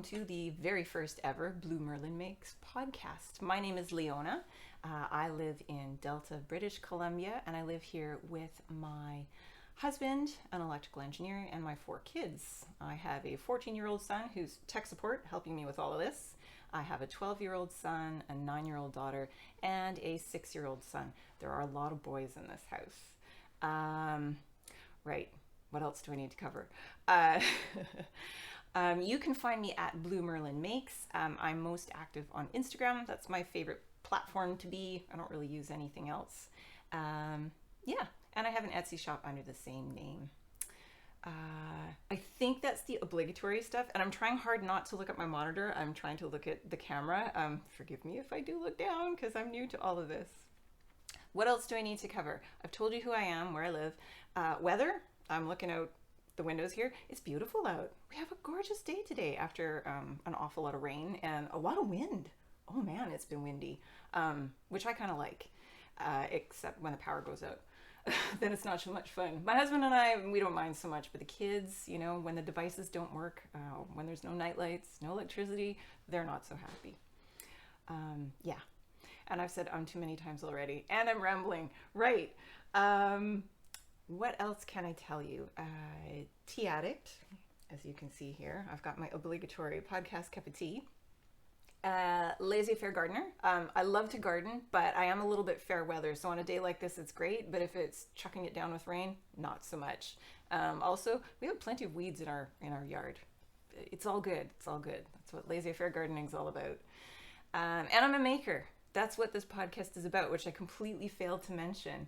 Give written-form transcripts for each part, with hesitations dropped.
welcome to the very first ever Blue Merlin Makes podcast. My name is Leona. I live in Delta, British Columbia, and I live here with my husband, an electrical engineer, and my 4 kids. I have a 14-year-old son who's tech support, helping me with all of this. I have a 12-year-old son, a 9-year-old daughter, and a 6-year-old son. There are a lot of boys in this house. Right. What else do I need to cover? You can find me at Blue Merlin Makes. I'm most active on Instagram. That's my favorite platform to be. I don't really use anything else. Yeah, and I have an Etsy shop under the same name. I think that's the obligatory stuff, and I'm trying hard not to look at my monitor. I'm trying to look at the camera. Forgive me if I do look down because I'm new to all of this. What else do I need to cover? I've told you who I am, where I live. Weather, I'm looking out the windows here. It's beautiful out. We have a gorgeous day today after an awful lot of rain and a lot of wind. Oh man, it's been windy, which I kind of like, except when the power goes out. Then it's not so much fun. My husband and I, we don't mind so much, but the kids, you know, when the devices don't work, when there's no night lights, no electricity, they're not so happy. Yeah. And I've said too many times already, and I'm rambling. Right. What else can I tell you? Tea addict, as you can see here. I've got my obligatory podcast cup of tea. Laissez-faire gardener. I love to garden, but I am a little bit fair weather. So on a day like this, it's great. But if it's chucking it down with rain, not so much. Also, we have plenty of weeds in our yard. It's all good. It's all good. That's what laissez-faire gardening is all about. And I'm a maker. That's what this podcast is about, which I completely failed to mention.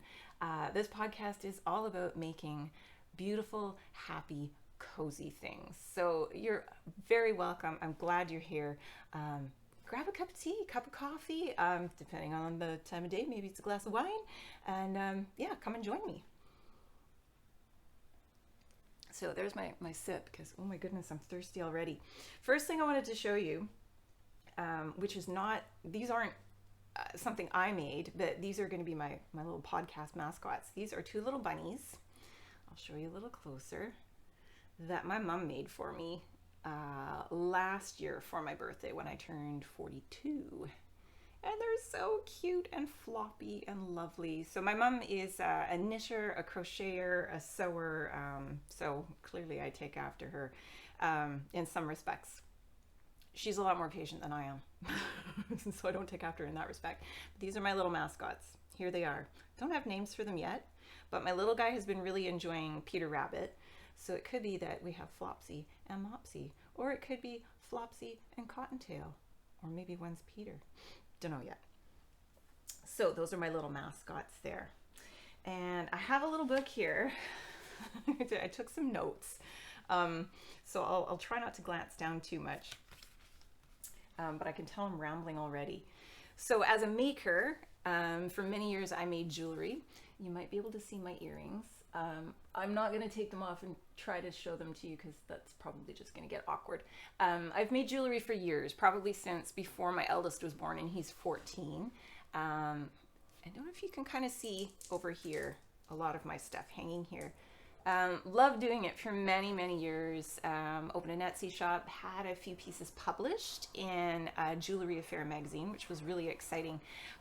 This podcast is all about making beautiful, happy, cozy things. So you're very welcome. I'm glad you're here. Grab a cup of tea, cup of coffee, depending on the time of day. Maybe it's a glass of wine. And yeah, come and join me. So there's my sip because, oh my goodness, I'm thirsty already. First thing I wanted to show you, which is not, these aren't something I made, but these are going to be my little podcast mascots. These are 2 little bunnies. I'll show you a little closer, that my mom made for me last year for my birthday when I turned 42. And they're so cute and floppy and lovely. So my mom is a knitter, a crocheter, a sewer, so clearly I take after her in some respects. She's a lot more patient than I am, so I don't take after her in that respect. But these are my little mascots. Here they are. Don't have names for them yet, but my little guy has been really enjoying Peter Rabbit. So it could be that we have Flopsy and Mopsy, or it could be Flopsy and Cottontail, or maybe one's Peter. Don't know yet. So those are my little mascots there. And I have a little book here. I took some notes. So I'll try not to glance down too much. But I can tell I'm rambling already. So as a maker, for many years I made jewelry. You might be able to see my earrings. I'm not going to take them off and try to show them to you because that's probably just going to get awkward. I've made jewelry for years, probably since before my eldest was born, and he's 14. I don't know if you can kind of see over here a lot of my stuff hanging here. Loved doing it for many, many years. Opened an Etsy shop, had a few pieces published in Jewelry Affair magazine, which was really exciting.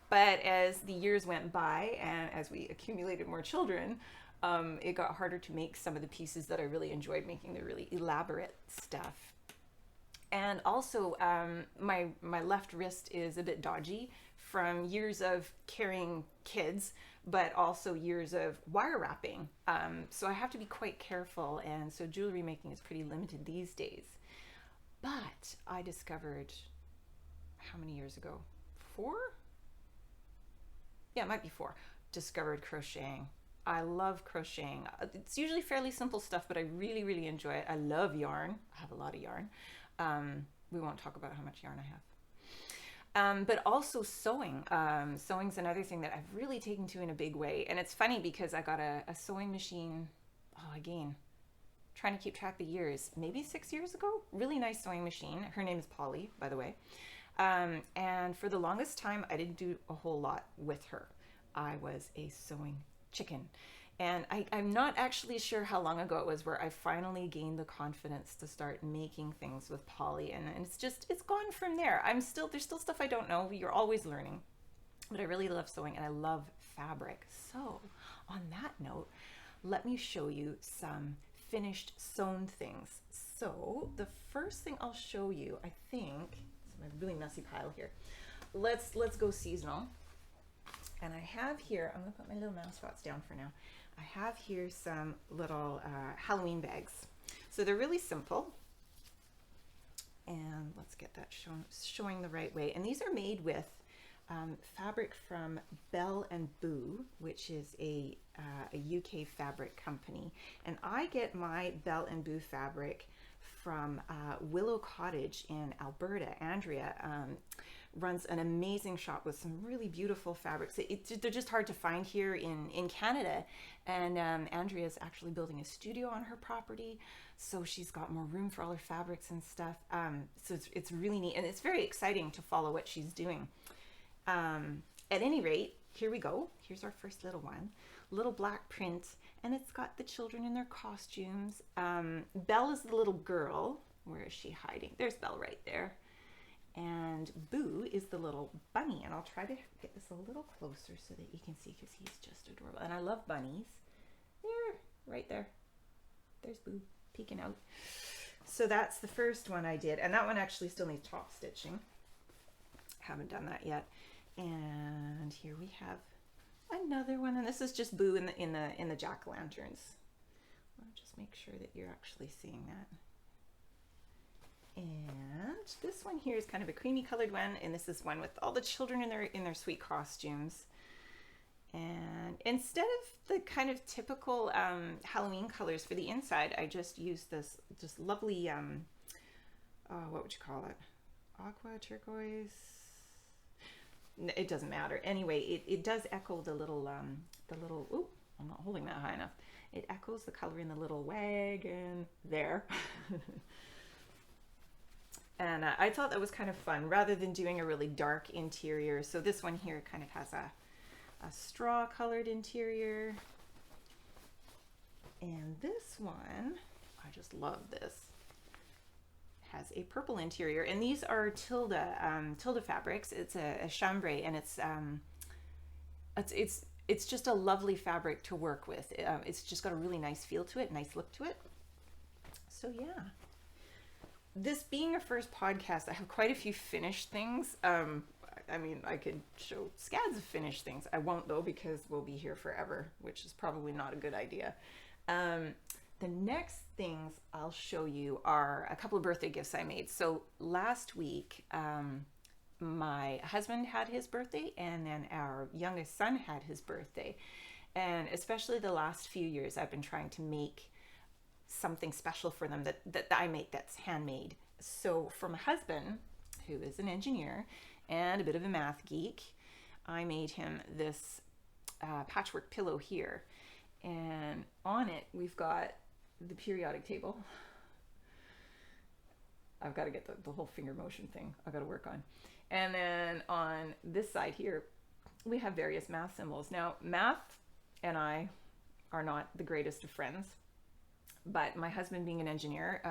But as the years went by and as we accumulated more children, it got harder to make some of the pieces that I really enjoyed making, the really elaborate stuff. And also, my left wrist is a bit dodgy from years of carrying kids, but also years of wire wrapping. So I have to be quite careful, and so jewelry making is pretty limited these days. But I discovered, how many years ago? 4? Yeah, it might be 4. Discovered crocheting. I love crocheting. It's usually fairly simple stuff, but I really, really enjoy it. I love yarn. I have a lot of yarn. We won't talk about how much yarn I have. But also sewing. Sewing's another thing that I've really taken to in a big way. And it's funny because I got a sewing machine, again, trying to keep track of the years, maybe 6 years ago. Really nice sewing machine. Her name is Polly, by the way. And for the longest time, I didn't do a whole lot with her. I was a sewing chicken. And I'm not actually sure how long ago it was where I finally gained the confidence to start making things with poly. And it's gone from there. There's still stuff I don't know. You're always learning. But I really love sewing and I love fabric. So on that note, let me show you some finished sewn things. So the first thing I'll show you, I think, it's a really messy pile here. Let's go seasonal. And I have here, I'm gonna put my little mascots down for now. I have here some little Halloween bags. So they're really simple. And let's get that showing the right way. And these are made with fabric from Bell and Boo, which is a UK fabric company. And I get my Bell and Boo fabric from Willow Cottage in Alberta. Andrea runs an amazing shop with some really beautiful fabrics. They're just hard to find here in Canada. And Andrea's actually building a studio on her property, so she's got more room for all her fabrics and stuff. So it's really neat, and it's very exciting to follow what she's doing. At any rate, here we go. Here's our first little one. Little black print, and it's got the children in their costumes. Belle is the little girl. Where is she hiding? There's Belle right there. And Boo is the little bunny, and I'll try to get this a little closer so that you can see, because he's just adorable. And I love bunnies. There, right there. There's Boo peeking out. So that's the first one I did, and that one actually still needs top stitching. Haven't done that yet. And here we have another one, and this is just Boo in the jack-o'-lanterns. I'll just make sure that you're actually seeing that. And this one here is kind of a creamy colored one, and this is one with all the children in their sweet costumes. And instead of the kind of typical Halloween colors for the inside, I just used this just lovely what would you call it? Aqua, turquoise? It doesn't matter. Anyway, it does echo the little ooh, I'm not holding that high enough. It echoes the color in the little wagon there. And I thought that was kind of fun, rather than doing a really dark interior. So this one here kind of has a straw colored interior. And this one, I just love this, has a purple interior. And these are Tilda fabrics. It's a chambray, and it's just a lovely fabric to work with. It's just got a really nice feel to it, nice look to it. So yeah. This being a first podcast, I have quite a few finished things. I mean, I could show scads of finished things. I won't though, because we'll be here forever, which is probably not a good idea. The next things I'll show you are a couple of birthday gifts I made. So last week, my husband had his birthday, and then our youngest son had his birthday. And especially the last few years, I've been trying to make something special for them that I make that's handmade. So for my husband, who is an engineer and a bit of a math geek, I made him this patchwork pillow here, and on it we've got the periodic table. I've got to get the whole finger motion thing I've got to work on. And then on this side here we have various math symbols. Now, math and I are not the greatest of friends, but my husband, being an engineer,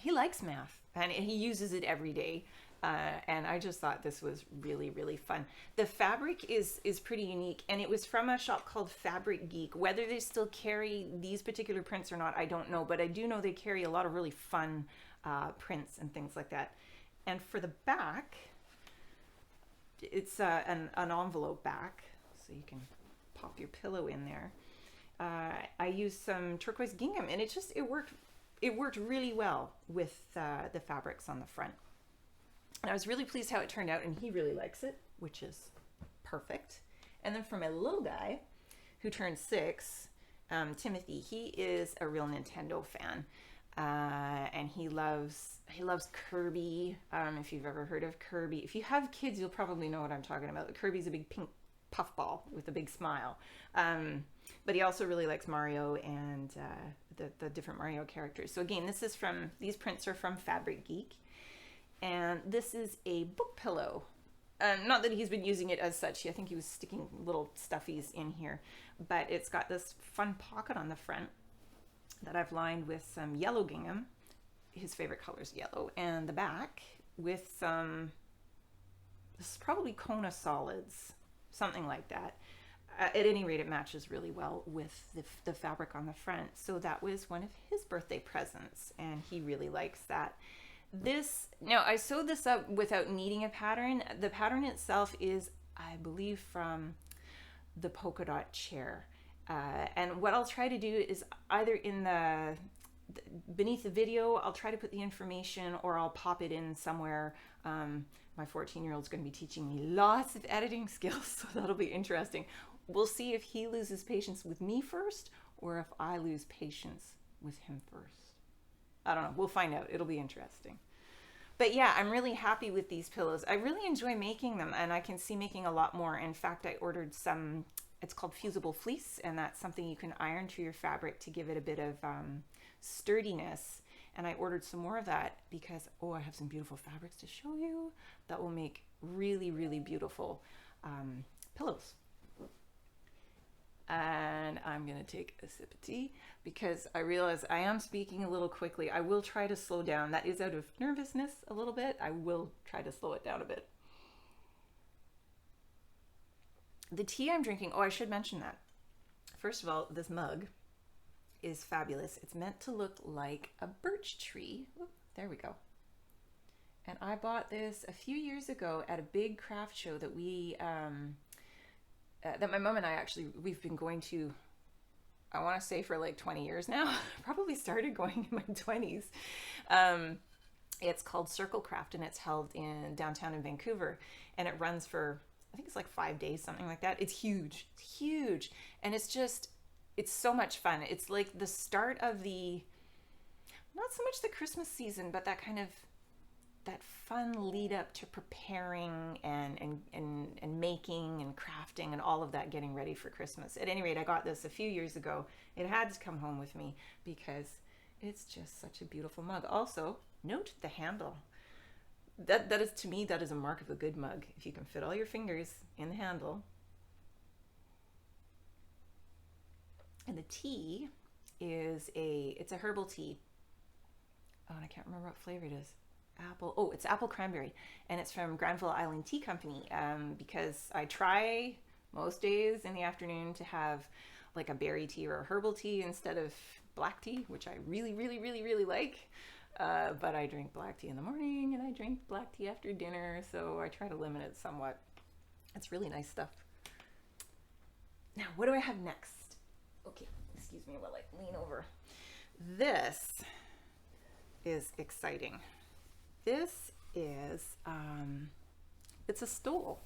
he likes math and he uses it every day. And I just thought this was really, really fun. The fabric is pretty unique, and it was from a shop called Fabric Geek. Whether they still carry these particular prints or not, I don't know, but I do know they carry a lot of really fun prints and things like that. And for the back, it's an envelope back, so you can pop your pillow in there. I used some turquoise gingham, and it worked really well with the fabrics on the front. And I was really pleased how it turned out, and he really likes it, which is perfect. And then for my little guy, who turned 6, Timothy, he is a real Nintendo fan, and he loves Kirby. If you've ever heard of Kirby, if you have kids, you'll probably know what I'm talking about. Kirby's a big pink puffball with a big smile. But he also really likes Mario and the different Mario characters. So again, these prints are from Fabric Geek. And this is a book pillow. Not that he's been using it as such. I think he was sticking little stuffies in here. but it's got this fun pocket on the front that I've lined with some yellow gingham. His favorite color is yellow. And the back with some, this is probably Kona solids, something like that. At any rate, it matches really well with the fabric on the front. So that was one of his birthday presents, and he really likes that. This, now I sewed this up without needing a pattern. The pattern itself is, I believe, from the polka dot chair. And what I'll try to do is either in beneath the video, I'll try to put the information, or I'll pop it in somewhere. My 14-year-old's going to be teaching me lots of editing skills, so that'll be interesting. We'll see if he loses patience with me first, or if I lose patience with him first. I don't know. We'll find out. It'll be interesting. But yeah, I'm really happy with these pillows. I really enjoy making them, and I can see making a lot more. In fact, I ordered some, it's called fusible fleece, and that's something you can iron to your fabric to give it a bit of sturdiness. And I ordered some more of that because, oh, I have some beautiful fabrics to show you that will make really, really beautiful pillows. And I'm going to take a sip of tea because I realize I am speaking a little quickly. I will try to slow down. That is out of nervousness a little bit. I will try to slow it down a bit. The tea I'm drinking, oh, I should mention that. First of all, this mug is fabulous. It's meant to look like a birch tree. Oop, there we go. And I bought this a few years ago at a big craft show that that my mom and I actually, we've been going to, I want to say for like 20 years now. Probably started going in my 20s. It's called Circle Craft, and it's held in downtown in Vancouver, and it runs for, I think it's like 5 days, something like that. It's huge. It's huge. And it's just, it's so much fun. It's like the start of not so much the Christmas season, but that kind of, that fun lead up to preparing and making and crafting and all of that, getting ready for Christmas. At any rate, I got this a few years ago. It had to come home with me because it's just such a beautiful mug. Also, note the handle. That is, to me, that is a mark of a good mug. If you can fit all your fingers in the handle. And the tea is it's a herbal tea. Oh, and I can't remember what flavor it is. It's apple cranberry, and it's from Granville Island Tea Company, because I try most days in the afternoon to have like a berry tea or a herbal tea instead of black tea, which I really, really, really, really like. But I drink black tea in the morning and I drink black tea after dinner, so I try to limit it somewhat. It's really nice stuff. Now, what do I have next? Okay, excuse me while I lean over. This is exciting. This is, it's a stole.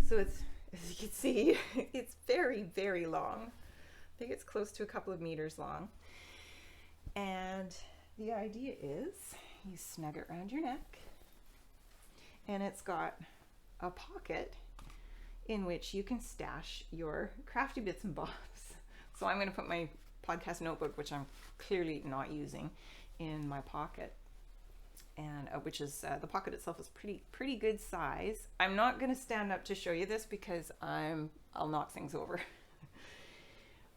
So it's, as you can see, it's very, very long. I think it's close to a couple of meters long. And the idea is you snug it around your neck, and it's got a pocket in which you can stash your crafty bits and bobs. So I'm going to put my podcast notebook, which I'm clearly not using, in my pocket. And which is the pocket itself is pretty good size. I'm not going to stand up to show you this because I'll knock things over.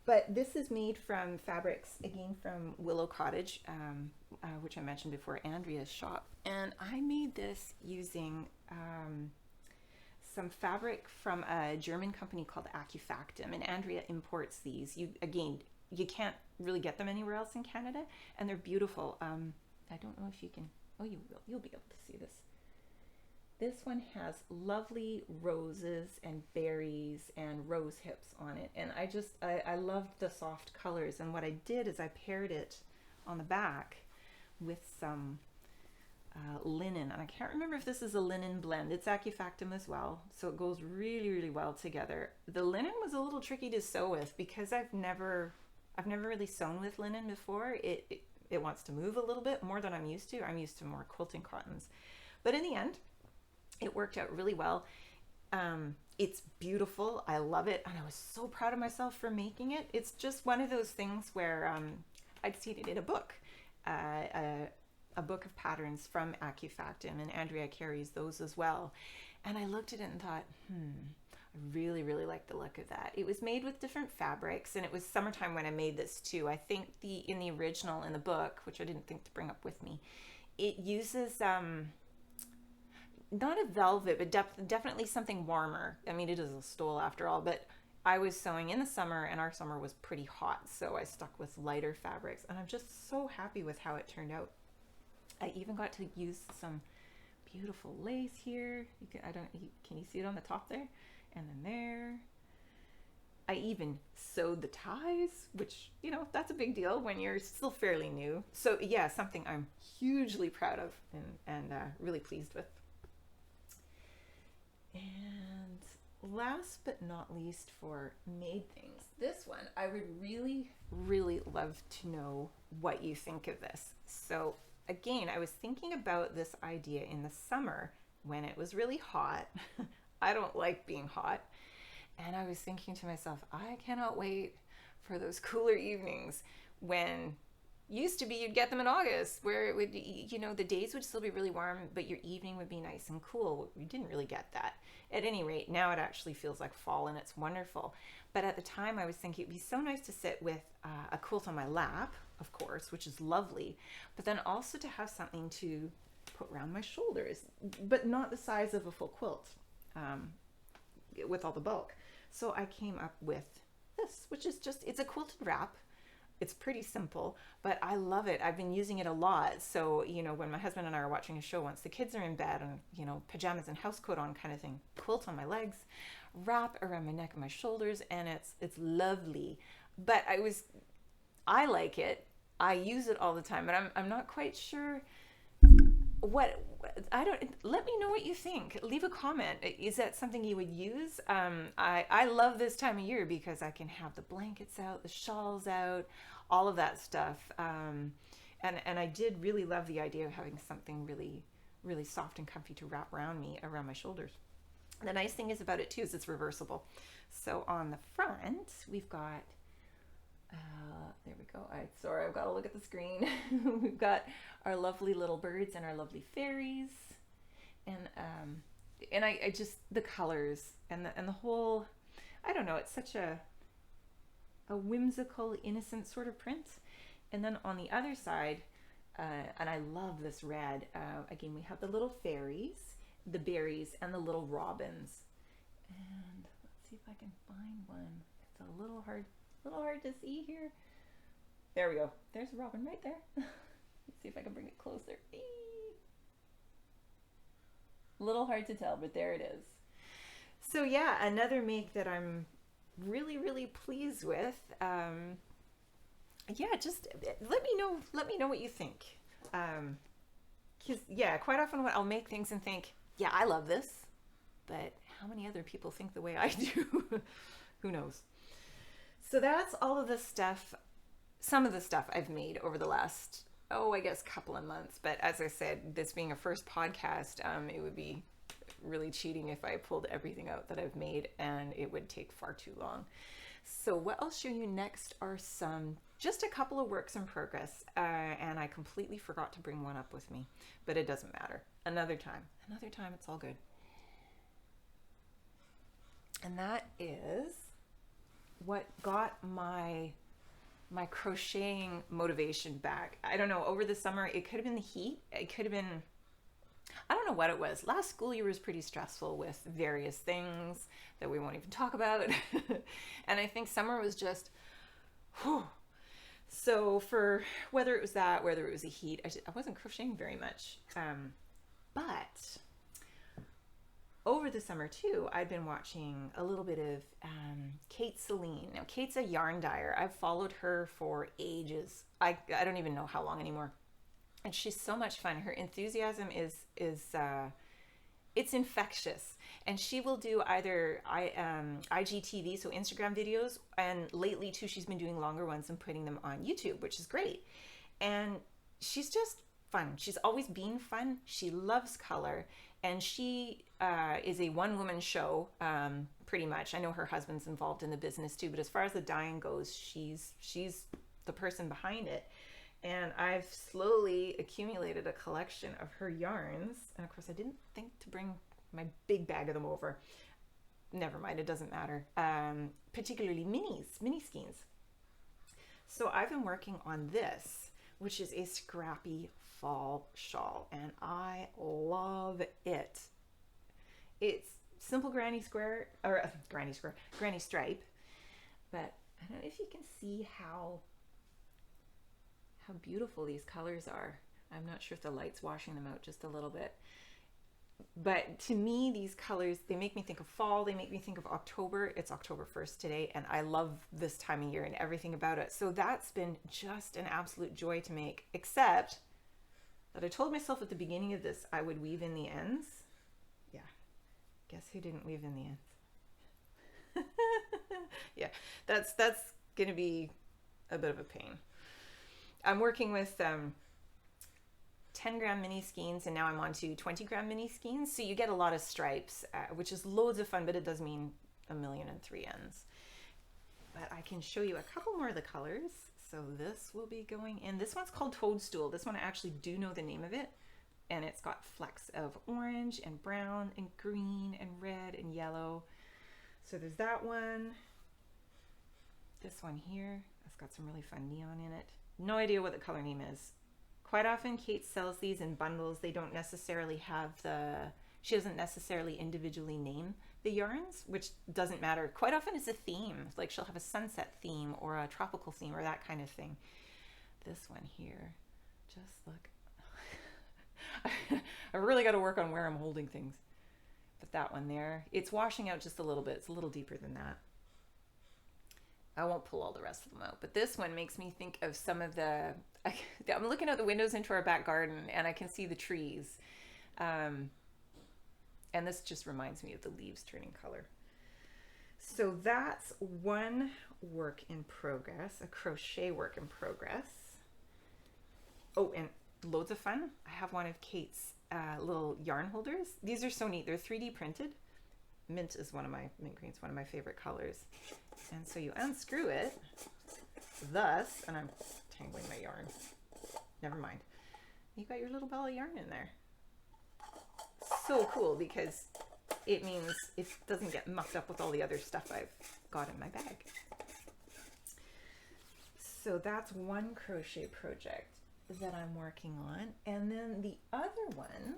But this is made from fabrics, again from Willow Cottage, which I mentioned before, Andrea's shop. And I made this using some fabric from a German company called Accufactum, and Andrea imports these. You can't really get them anywhere else in Canada, and they're beautiful. I don't know if you can. Oh, you will. You'll be able to see this. This one has lovely roses and berries and rose hips on it. And I loved the soft colors. And what I did is I paired it on the back with some linen. And I can't remember if this is a linen blend. It's Accufactum as well. So it goes really, really well together. The linen was a little tricky to sew with because I've never really sewn with linen before. It wants to move a little bit more than I'm used to. I'm used to more quilting cottons. But in the end, it worked out really well. It's beautiful. I love it. And I was so proud of myself for making it. It's just one of those things where I'd seen it in a book, a book of patterns from Accufactum, and Andrea carries those as well. And I looked at it and thought, I really, really like the look of that. It was made with different fabrics, and it was summertime when I made this too. I think in the original, in the book, which I didn't think to bring up with me, it uses not a velvet, but definitely something warmer. I mean, it is a stole after all, but I was sewing in the summer, and our summer was pretty hot, so I stuck with lighter fabrics, and I'm just so happy with how it turned out. I even got to use some beautiful lace here. Can you see it on the top there? And then there. I even sewed the ties, which, that's a big deal when you're still fairly new. So yeah, something I'm hugely proud of and really pleased with. And last but not least, for made things, this one, I would really, really love to know what you think of this. So again, I was thinking about this idea in the summer when it was really hot. I don't like being hot. And I was thinking to myself, I cannot wait for those cooler evenings when used to be you'd get them in August, where it would, the days would still be really warm, but your evening would be nice and cool. We didn't really get that. At any rate, now it actually feels like fall, and it's wonderful. But at the time I was thinking it'd be so nice to sit with a quilt on my lap, of course, which is lovely, but then also to have something to put around my shoulders, but not the size of a full quilt, with all the bulk. So I came up with this, which is it's a quilted wrap. It's pretty simple, but I love it. I've been using it a lot. So, when my husband and I are watching a show, once the kids are in bed and, pajamas and house coat on kind of thing, quilt on my legs, wrap around my neck and my shoulders, and it's lovely. But I like it. I use it all the time, but I'm not quite sure let me know what you think. Leave a comment. Is that something you would use? I love this time of year because I can have the blankets out, the shawls out, all of that stuff. And I did really love the idea of having something really, really soft and comfy to wrap around me, around my shoulders. The nice thing is about it too is it's reversible. So on the front, we've got there we go. Sorry, I've got to look at the screen. We've got our lovely little birds and our lovely fairies, and I just, the colors and the whole, I don't know, it's such a whimsical, innocent sort of print. And then on the other side, and I love this red. Again, we have the little fairies, the berries, and the little robins. And let's see if I can find one. It's a little hard to see here. There we go. There's a robin right there. Let's see if I can bring it closer. Eee. A little hard to tell, but there it is. So yeah, another make that I'm really, really pleased with. Yeah, just let me know what you think. Because yeah, quite often I'll make things and think, yeah, I love this, but how many other people think the way I do? Who knows? So that's all of the stuff, some of the stuff I've made over the last, I guess couple of months. But as I said, this being a first podcast, it would be really cheating if I pulled everything out that I've made, and it would take far too long. So what I'll show you next are just a couple of works in progress, and I completely forgot to bring one up with me, but it doesn't matter. Another time, it's all good. And that is what got my crocheting motivation back. I don't know, over the summer, it could have been the heat. It could have been, I don't know what it was. Last school year was pretty stressful with various things that we won't even talk about. And I think summer was just, whew. So for whether it was that, whether it was the heat, I wasn't crocheting very much. But over the summer too, I've been watching a little bit of Kate Celine. Now, Kate's a yarn dyer. I've followed her for ages. I don't even know how long anymore. And she's so much fun. Her enthusiasm is it's infectious. And she will do either IGTV, so Instagram videos, and lately too, she's been doing longer ones and putting them on YouTube, which is great. And she's just fun. She's always been fun. She loves color. And she is a one-woman show, pretty much. I know her husband's involved in the business too, but as far as the dyeing goes, she's the person behind it. And I've slowly accumulated a collection of her yarns. And of course, I didn't think to bring my big bag of them over. never mind, it doesn't matter. Particularly mini skeins. So I've been working on this, which is a scrappy fall shawl, and I love it. It's simple granny stripe, but I don't know if you can see how beautiful these colors are. I'm not sure if the light's washing them out just a little bit. But to me, these colors, they make me think of fall. They make me think of October. It's October 1st today, and I love this time of year and everything about it. So that's been just an absolute joy to make, except that I told myself at the beginning of this I would weave in the ends. Yeah. Guess who didn't weave in the ends? Yeah, that's going to be a bit of a pain. I'm working with 10-gram mini skeins, and now I'm on to 20-gram mini skeins. So you get a lot of stripes, which is loads of fun, but it does mean 1,000,003 ends. But I can show you a couple more of the colors. So this will be going in. This one's called Toadstool. This one I actually do know the name of it. And it's got flecks of orange and brown and green and red and yellow. So there's that one. This one here, it's got some really fun neon in it. No idea what the color name is. Quite often Kate sells these in bundles. They don't necessarily have she doesn't necessarily individually name the yarns, which doesn't matter. Quite often it's a theme. Like she'll have a sunset theme or a tropical theme or that kind of thing. This one here, just look. I really got to work on where I'm holding things. But that one there, it's washing out just a little bit. It's a little deeper than that. I won't pull all the rest of them out, but this one makes me think of some of I'm looking out the windows into our back garden and I can see the trees. And this just reminds me of the leaves turning color. So that's one work in progress, a crochet work in progress. Oh, and loads of fun. I have one of Kate's little yarn holders. These are so neat. They're 3D printed. Mint green's one of my favorite colors. And so you unscrew it thus, and I'm tangling my yarn. Never mind. You got your little ball of yarn in there. So cool, because it means it doesn't get mucked up with all the other stuff I've got in my bag. So that's one crochet project that I'm working on. And then the other one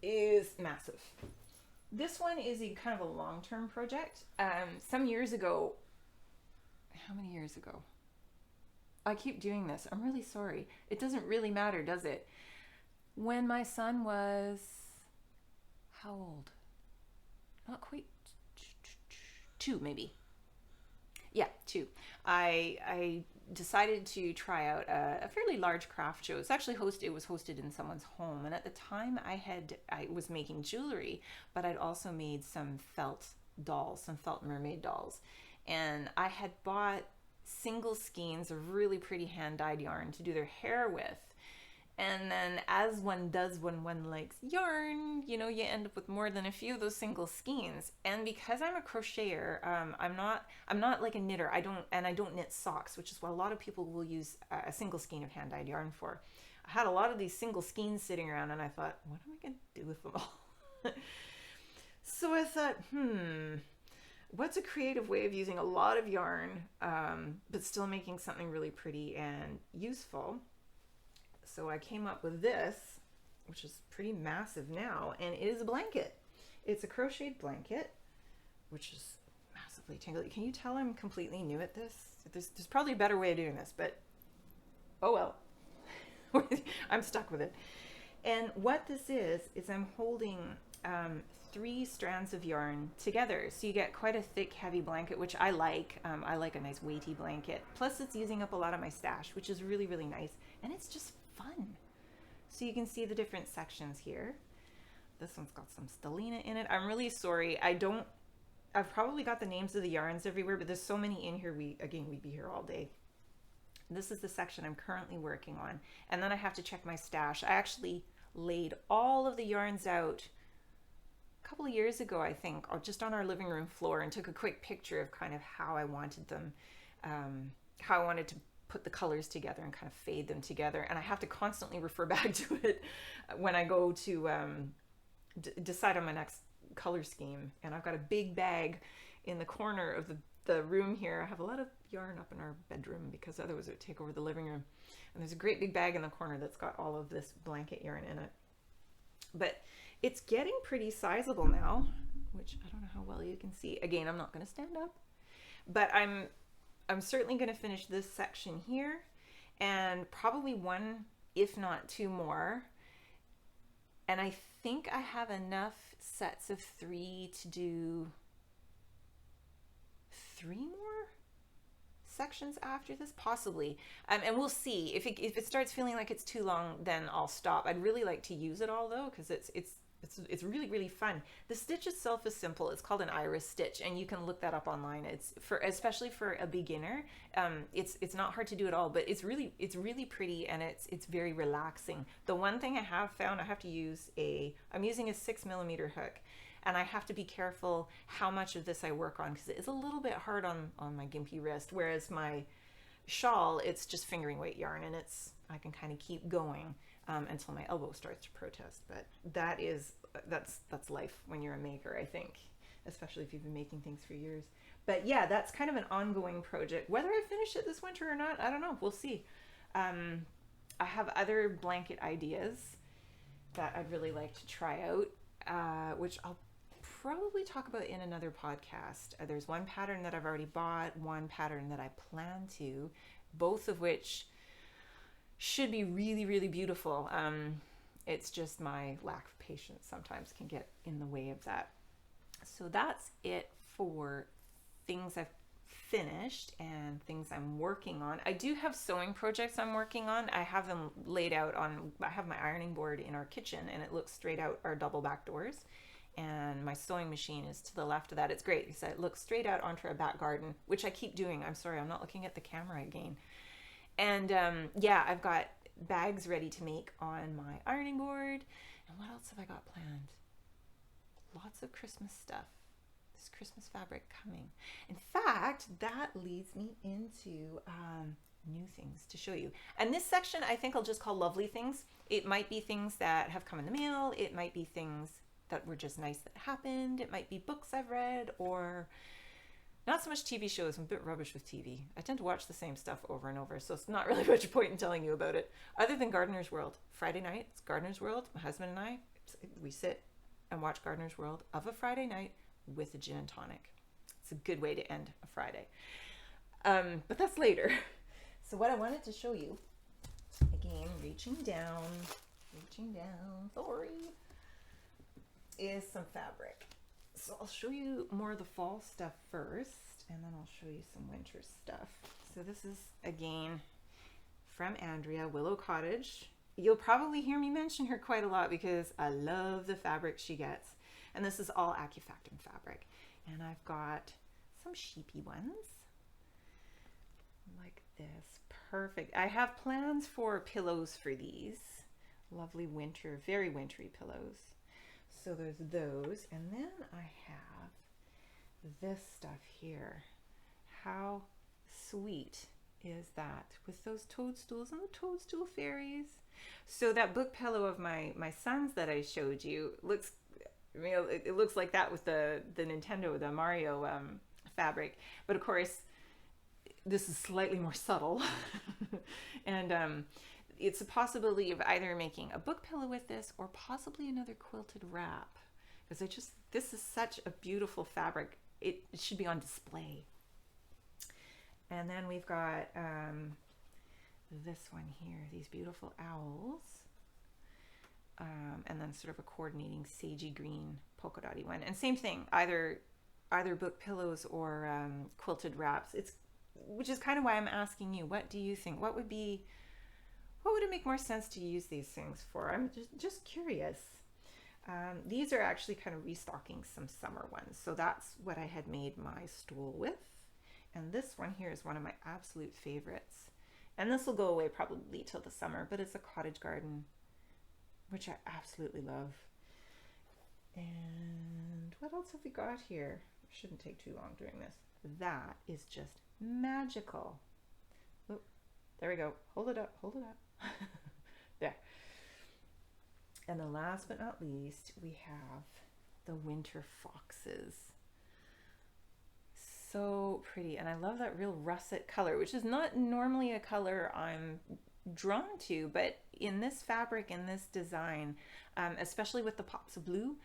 is massive. This one is a kind of a long-term project. Some years ago, how many years ago? I keep doing this. I'm really sorry. It doesn't really matter, does it? When my son was, how old? Not quite 2, maybe. Yeah, 2. I decided to try out a fairly large craft show. It's actually it was hosted in someone's home, and at the time I was making jewelry, but I'd also made some felt dolls, some felt mermaid dolls, and I had bought single skeins of really pretty hand-dyed yarn to do their hair with. And then as one does when one likes yarn, you end up with more than a few of those single skeins. And because I'm a crocheter, I'm not like a knitter. I don't knit socks, which is what a lot of people will use a single skein of hand-dyed yarn for. I had a lot of these single skeins sitting around, and I thought, what am I going to do with them all? So I thought, what's a creative way of using a lot of yarn, but still making something really pretty and useful? So I came up with this, which is pretty massive now, and it is a blanket. It's a crocheted blanket, which is massively tangly. Can you tell I'm completely new at this? There's probably a better way of doing this, but oh well. I'm stuck with it. And what this is I'm holding 3 strands of yarn together. So you get quite a thick, heavy blanket, which I like. I like a nice weighty blanket. Plus it's using up a lot of my stash, which is really, really nice. And it's just fun. So you can see the different sections here. This one's got some stellina in it. I'm really sorry. I've probably got the names of the yarns everywhere, but there's so many in here. We'd be here all day. This is the section I'm currently working on. And then I have to check my stash. I actually laid all of the yarns out a couple of years ago, I think, or just on our living room floor, and took a quick picture of kind of how I wanted them, how I wanted to put the colors together and kind of fade them together. And I have to constantly refer back to it when I go to decide on my next color scheme. And I've got a big bag in the corner of the room here. I have a lot of yarn up in our bedroom because otherwise it would take over the living room. And there's a great big bag in the corner that's got all of this blanket yarn in it. But it's getting pretty sizable now, which I don't know how well you can see. Again, I'm not going to stand up, but I'm certainly going to finish this section here, and probably one, if not two more. And I think I have enough sets of 3 to do 3 more sections after this, possibly. And we'll see. If it starts feeling like it's too long, then I'll stop. I'd really like to use it all though, because it's really, really fun. The stitch itself is simple. It's called an iris stitch, and you can look that up online. It's especially for a beginner. It's not hard to do at all, but it's really pretty, and it's very relaxing. The one thing I have found, I'm using a 6mm hook, and I have to be careful how much of this I work on, because it's a little bit hard on my gimpy wrist, whereas my shawl, it's just fingering weight yarn, and I can kind of keep going until my elbow starts to protest. But that's life when you're a maker, I think, especially if you've been making things for years. But yeah, that's kind of an ongoing project. Whether I finish it this winter or not, I don't know. We'll see. I have other blanket ideas that I'd really like to try out, which I'll probably talk about in another podcast. There's one pattern that I've already bought, one pattern that I plan to, both of which should be really, really beautiful. It's just my lack of patience sometimes can get in the way of that. So that's it for things I've finished and things I'm working on. I do have sewing projects I'm working on. I have them laid out I have my ironing board in our kitchen, and it looks straight out our double back doors. And my sewing machine is to the left of that. It's great because it looks straight out onto our back garden, which I keep doing. I'm sorry, I'm not looking at the camera again. And yeah, I've got bags ready to make on my ironing board. And what else have I got planned? Lots of Christmas stuff. This Christmas fabric coming. In fact, that leads me into new things to show you. And this section I think I'll just call lovely things. It might be things that have come in the mail. It might be things that were just nice that happened. It might be books I've read, or not so much TV shows. I'm a bit rubbish with TV. I tend to watch the same stuff over and over, so it's not really much point in telling you about it, other than Gardener's World. Friday night, it's Gardener's World. My husband and I, we sit and watch Gardener's World of a Friday night with a gin and tonic. It's a good way to end a Friday. But that's later. So what I wanted to show you, again, reaching down, sorry, is some fabric. So I'll show you more of the fall stuff first, and then I'll show you some winter stuff. So this is, again, from Andrea, Willow Cottage. You'll probably hear me mention her quite a lot because I love the fabric she gets. And this is all Acufactum fabric. And I've got some sheepy ones like this. Perfect. I have plans for pillows for these. Lovely winter, very wintry pillows. So there's those, and then I have this stuff here. How sweet is that, with those toadstools and the toadstool fairies? So that book pillow of my son's that I showed you looks, it looks like that with the Nintendo, the Mario fabric, but of course this is slightly more subtle. And it's a possibility of either making a book pillow with this or possibly another quilted wrap, because this is such a beautiful fabric. It should be on display. And then we've got this one here, these beautiful owls, and then sort of a coordinating sagey green polka dotty one. And same thing, either book pillows or quilted wraps. Which is kind of why I'm asking you, what do you think? What would it make more sense to use these things for? I'm just curious. These are actually kind of restocking some summer ones. So that's what I had made my stool with. And this one here is one of my absolute favorites. And this will go away probably till the summer, but it's a cottage garden, which I absolutely love. And what else have we got here? Shouldn't take too long doing this. That is just magical. Oop, there we go. Hold it up, hold it up. There. And then last but not least, we have the winter foxes. So pretty. And I love that real russet color, which is not normally a color I'm drawn to, but in this fabric, in this design, especially with the pops of blue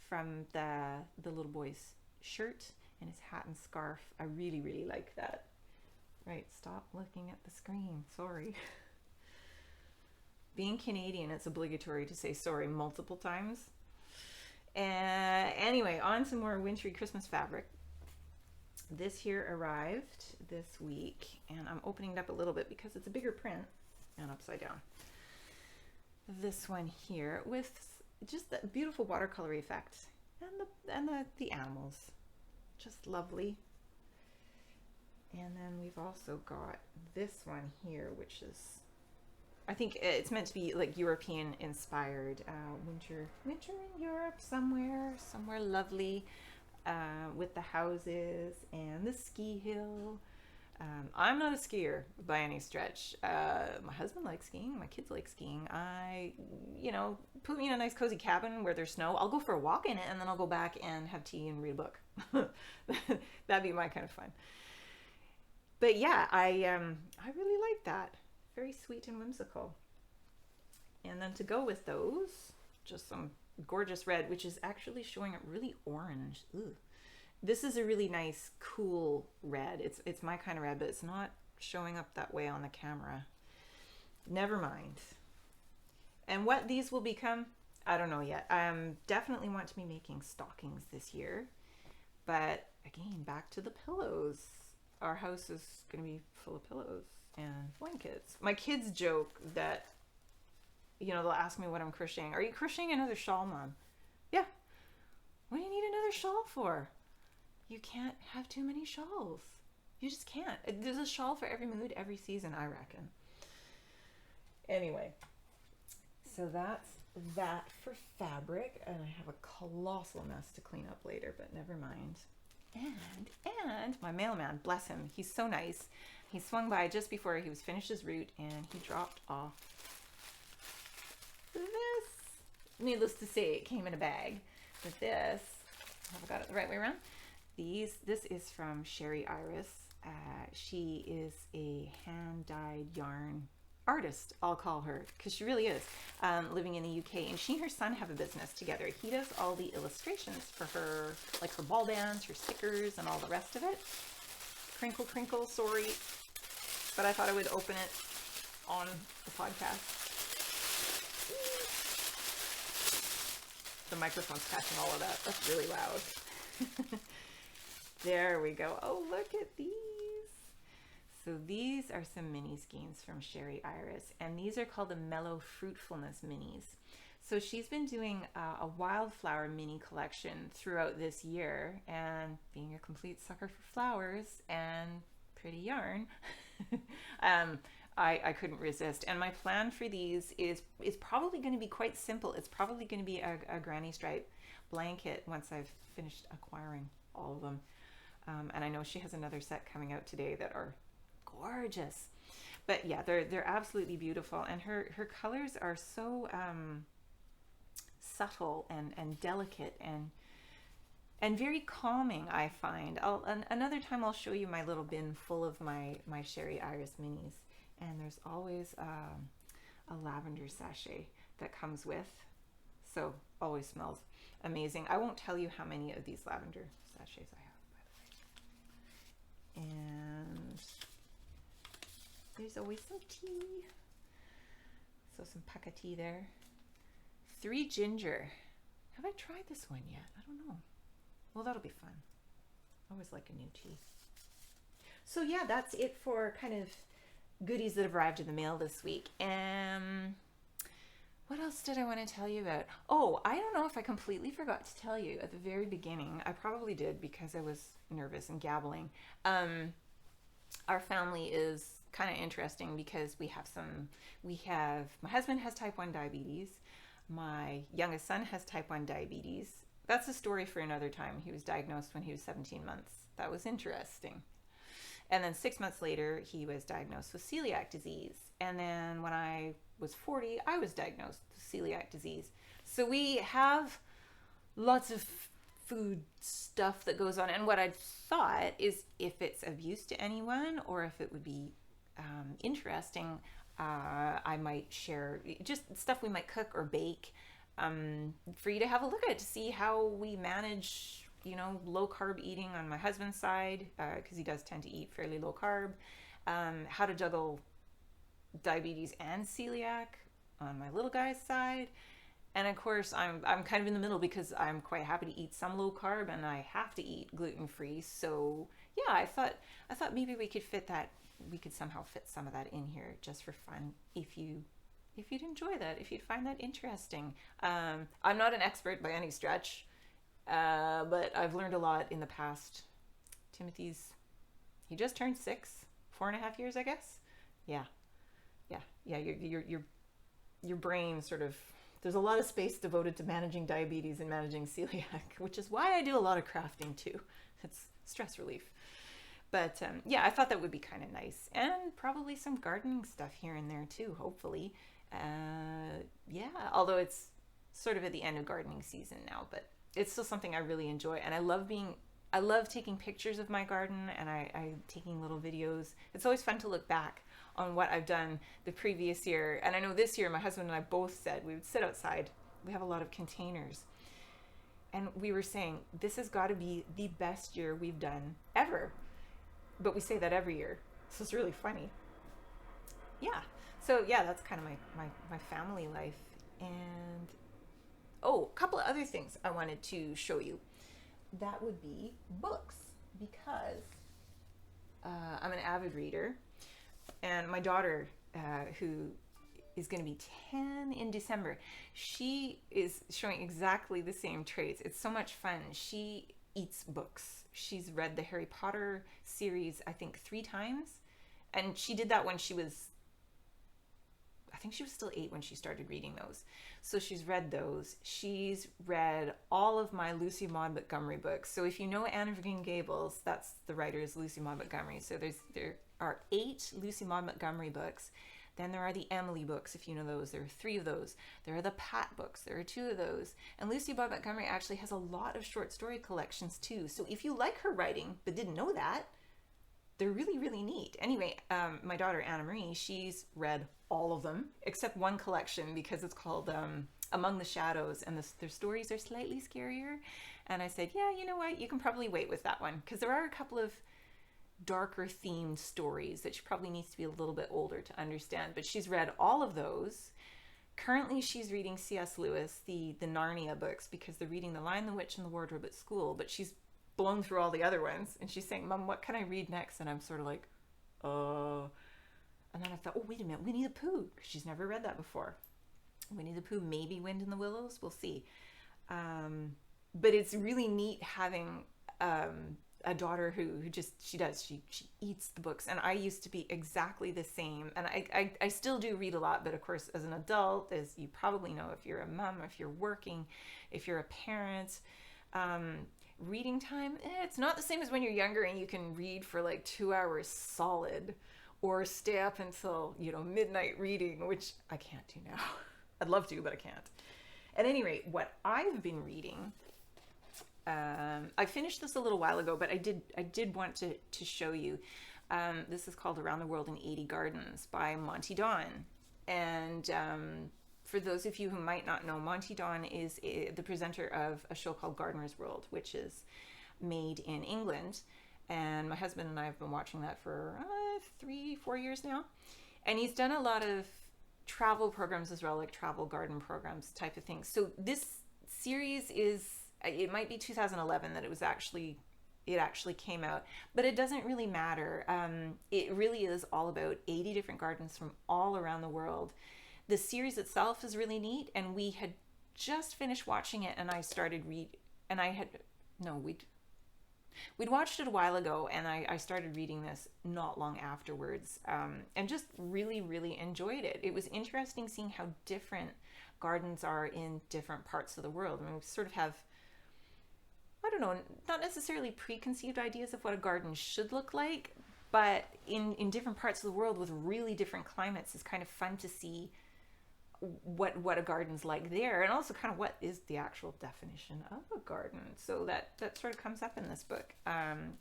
from the little boy's shirt and his hat and scarf, I really, really like that. Right, stop looking at the screen. Sorry. Being Canadian, it's obligatory to say sorry multiple times. Anyway, on some more wintry Christmas fabric. This here arrived this week, and I'm opening it up a little bit because it's a bigger print and upside down. This one here with just that beautiful watercolor effect and the animals, just lovely. And then we've also got this one here, which is, I think it's meant to be like European inspired, winter in Europe somewhere lovely, with the houses and the ski hill. I'm not a skier by any stretch. My husband likes skiing. My kids like skiing. Put me in a nice cozy cabin where there's snow. I'll go for a walk in it, and then I'll go back and have tea and read a book. That'd be my kind of fun. But yeah, I really like that. Very sweet and whimsical. And then to go with those, just some gorgeous red, which is actually showing up really orange. Ooh. This is a really nice, cool red. It's my kind of red, but it's not showing up that way on the camera. Never mind. And what these will become, I don't know yet. I definitely want to be making stockings this year. But again, back to the pillows. Our house is going to be full of pillows and blankets. My kids joke that, they'll ask me what I'm crocheting. Are you crocheting another shawl, Mom? Yeah. What do you need another shawl for? You can't have too many shawls. You just can't. There's a shawl for every mood, every season, I reckon. Anyway, so that's that for fabric, and I have a colossal mess to clean up later, but never mind. And my mailman, bless him, he's so nice. He swung by just before he was finished his route, and he dropped off this. Needless to say, it came in a bag. But this, have I got it the right way around? This is from Sherry Iris. She is a hand-dyed yarn artist, I'll call her, because she really is, living in the UK. And she and her son have a business together. He does all the illustrations for her, like her ball bands, her stickers, and all the rest of it. Crinkle, crinkle, sorry. But I thought I would open it on the podcast. The microphone's catching all of that. That's really loud. There we go. Oh, look at these. So these are some mini skeins from Sherry Iris, and these are called the Mellow Fruitfulness Minis. So she's been doing a wildflower mini collection throughout this year, and being a complete sucker for flowers and pretty yarn, I couldn't resist. And my plan for these is probably going to be quite simple. It's probably going to be a granny stripe blanket once I've finished acquiring all of them. And I know she has another set coming out today that are gorgeous. But yeah, they're absolutely beautiful, and her colors are so subtle and delicate and very calming, I find. Another time I'll show you my little bin full of my Sherry Iris minis, and there's always a lavender sachet that comes with, so always smells amazing. I won't tell you how many of these lavender sachets I have, by the way. And there's always some tea. So some pucka tea there. 3 ginger. Have I tried this one yet? I don't know. Well, that'll be fun. I always like a new tea. So yeah, that's it for kind of goodies that have arrived in the mail this week. What else did I want to tell you about? Oh, I don't know if I completely forgot to tell you at the very beginning. I probably did because I was nervous and gabbling. Our family is kind of interesting because my husband has type 1 diabetes. My youngest son has type 1 diabetes. That's a story for another time. He was diagnosed when he was 17 months. That was interesting. And then 6 months later, he was diagnosed with celiac disease. And then when I was 40, I was diagnosed with celiac disease. So we have lots of food stuff that goes on. And what I thought is, if it's of use to anyone, or if it would be interesting, I might share just stuff we might cook or bake, for you to have a look at, to see how we manage, low carb eating on my husband's side, because he does tend to eat fairly low carb, how to juggle diabetes and celiac on my little guy's side. And of course, I'm kind of in the middle, because I'm quite happy to eat some low carb and I have to eat gluten free. So yeah, I thought maybe we could somehow fit some of that in here just for fun, if you'd enjoy that, if you'd find that interesting. I'm not an expert by any stretch, but I've learned a lot in the past. He just turned 6, 4.5 years, I guess. Yeah. Your brain sort of, there's a lot of space devoted to managing diabetes and managing celiac, which is why I do a lot of crafting too. It's stress relief. But yeah, I thought that would be kind of nice, and probably some gardening stuff here and there too, hopefully. Yeah, although it's sort of at the end of gardening season now, but it's still something I really enjoy, and I love taking pictures of my garden, and I taking little videos. It's always fun to look back on what I've done the previous year. And I know this year my husband and I both said we would sit outside. We have a lot of containers, and we were saying this has got to be the best year we've done ever. But we say that every year, so it's really funny. Yeah. So yeah, that's kind of my family life. And oh, a couple of other things I wanted to show you. That would be books, because I'm an avid reader, and my daughter, who is going to be 10 in December, she is showing exactly the same traits. It's so much fun. She eats books. She's read the Harry Potter series, I think, 3 times, and she did that when I think she was still 8 when she started reading those. So she's read those. She's read all of my Lucy Maud Montgomery books. So if you know Anne of Green Gables, that's the writer is Lucy Maud Montgomery. So there are 8 Lucy Maud Montgomery books. Then there are the Emily books, if you know those. There are 3 of those. There are the Pat books. There are 2 of those. And Lucy Maud Montgomery actually has a lot of short story collections too. So if you like her writing but didn't know that, they're really, really neat. Anyway, my daughter Anna Marie, she's read all of them except one collection, because it's called Among the Shadows, and their stories are slightly scarier. And I said, yeah, you know what? You can probably wait with that one, because there are a couple of darker themed stories that she probably needs to be a little bit older to understand. But she's read all of those. Currently, she's reading C.S. Lewis, the Narnia books, because they're reading The Lion, the Witch, and the Wardrobe at school. But she's blown through all the other ones, and she's saying, Mom, what can I read next? And I'm sort of like, and then I thought, oh, wait a minute, Winnie the Pooh, because she's never read that before. Winnie the Pooh, maybe Wind in the Willows, we'll see. But it's really neat having a daughter who she eats the books. And I used to be exactly the same, and I still do read a lot, but of course as an adult, as you probably know, if you're a mom, if you're working, if you're a parent, reading time, it's not the same as when you're younger and you can read for like 2 hours solid, or stay up until midnight reading, which I can't do now. I'd love to, but I can't. At any rate, what I've been reading, I finished this a little while ago, but I did want to show you. This is called Around the World in 80 Gardens by Monty Don. And for those of you who might not know, Monty Don is the presenter of a show called Gardener's World, which is made in England. And my husband and I have been watching that for 3-4 years now. And he's done a lot of travel programs as well, like travel garden programs type of things. So this series it might be 2011 that it actually came out, but it doesn't really matter. It really is all about 80 different gardens from all around the world. The series itself is really neat, and we had just finished watching it, and we'd watched it a while ago, and I started reading this not long afterwards, and just really, really enjoyed it. It was interesting seeing how different gardens are in different parts of the world. I mean, we sort of have, I don't know, not necessarily preconceived ideas of what a garden should look like, but in different parts of the world with really different climates, it's kind of fun to see what a garden's like there, and also kind of what is the actual definition of a garden. So that sort of comes up in this book.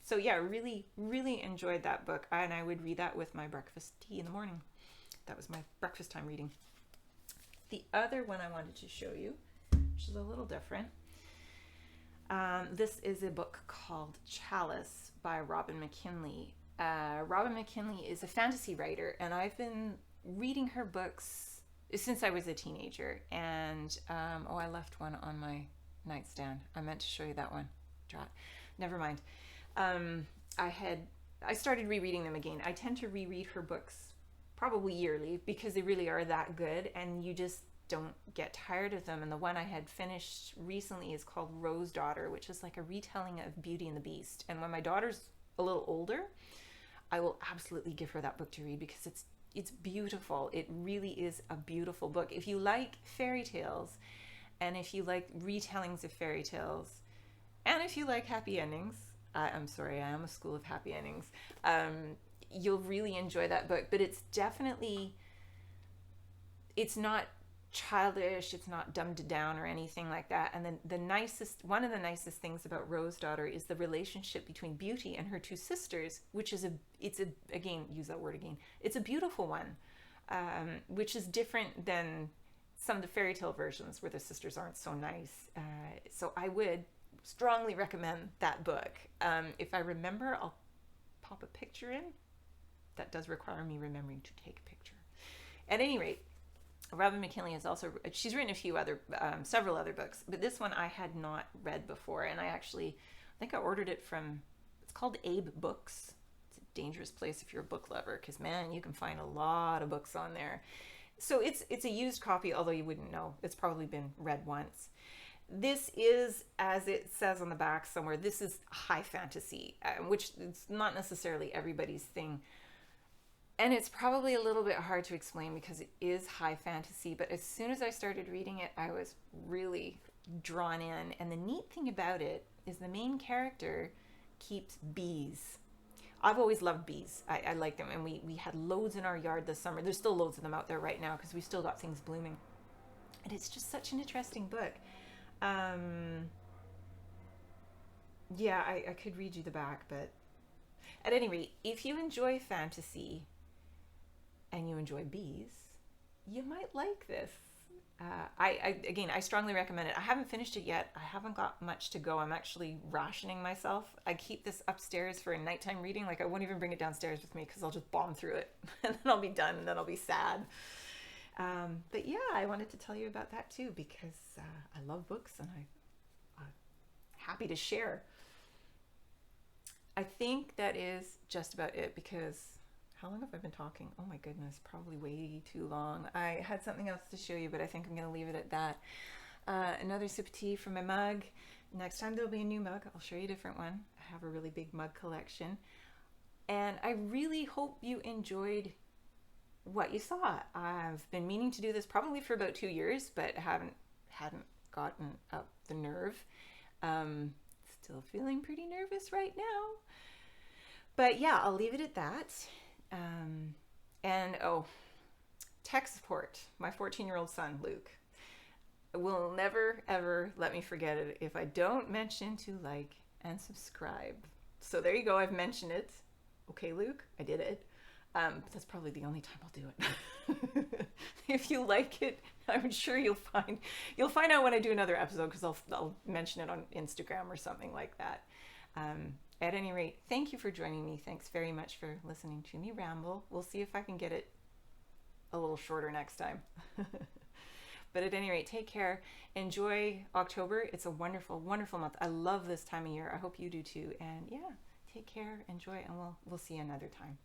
So yeah, really, really enjoyed that book, and I would read that with my breakfast tea in the morning. That was my breakfast time reading. The other one I wanted to show you, which is a little different. This is a book called Chalice by Robin McKinley. Robin McKinley is a fantasy writer, and I've been reading her books since I was a teenager. And I left one on my nightstand. I meant to show you that one. Never mind. I started rereading them again. I tend to reread her books probably yearly because they really are that good, and you just don't get tired of them. And the one I had finished recently is called Rose Daughter, which is like a retelling of Beauty and the Beast. And when my daughter's a little older, I will absolutely give her that book to read because it's beautiful. It really is a beautiful book. If you like fairy tales, and if you like retellings of fairy tales, and if you like happy endings, I'm sorry, I am a school of happy endings, you'll really enjoy that book. But it's definitely, it's not childish, it's not dumbed down or anything like that. And then one of the nicest things about Rose Daughter is the relationship between Beauty and her two sisters, which is again, use that word again, it's a beautiful one, which is different than some of the fairy tale versions where the sisters aren't so nice. So I would strongly recommend that book. If I remember, I'll pop a picture in. That does require me remembering to take a picture. At any rate, Robin McKinley has also, she's written several other books, but this one I had not read before, and I think I ordered it from, it's called Abe Books. It's a dangerous place if you're a book lover, because man, you can find a lot of books on there. So it's a used copy, although you wouldn't know. It's probably been read once. This is, as it says on the back somewhere, this is high fantasy, which it's not necessarily everybody's thing. And it's probably a little bit hard to explain because it is high fantasy, but as soon as I started reading it, I was really drawn in. And the neat thing about it is the main character keeps bees. I've always loved bees. I like them, and we had loads in our yard this summer. There's still loads of them out there right now because we still got things blooming. And it's just such an interesting book. Yeah, I could read you the back, but at any rate, if you enjoy fantasy and you enjoy bees, you might like this. I strongly recommend it. I haven't finished it yet. I haven't got much to go. I'm actually rationing myself. I keep this upstairs for a nighttime reading. Like, I won't even bring it downstairs with me because I'll just bomb through it and then I'll be done and then I'll be sad. But yeah, I wanted to tell you about that too because I love books and I'm happy to share. I think that is just about it because how long have I been talking? Oh my goodness, probably way too long. I had something else to show you, but I think I'm going to leave it at that. Another sip of tea from my mug. Next time there'll be a new mug. I'll show you a different one. I have a really big mug collection. And I really hope you enjoyed what you saw. I've been meaning to do this probably for about 2 years, but hadn't gotten up the nerve. Still feeling pretty nervous right now. But yeah, I'll leave it at that. Tech support. My 14-year-old son, Luke, will never, ever let me forget it if I don't mention to like and subscribe. So there you go. I've mentioned it. Okay, Luke, I did it. But that's probably the only time I'll do it. If you like it, I'm sure you'll find out when I do another episode because I'll mention it on Instagram or something like that. At any rate, thank you for joining me. Thanks very much for listening to me ramble. We'll see if I can get it a little shorter next time. But at any rate, take care. Enjoy October. It's a wonderful, wonderful month. I love this time of year. I hope you do too. And yeah, take care, enjoy, and we'll see you another time.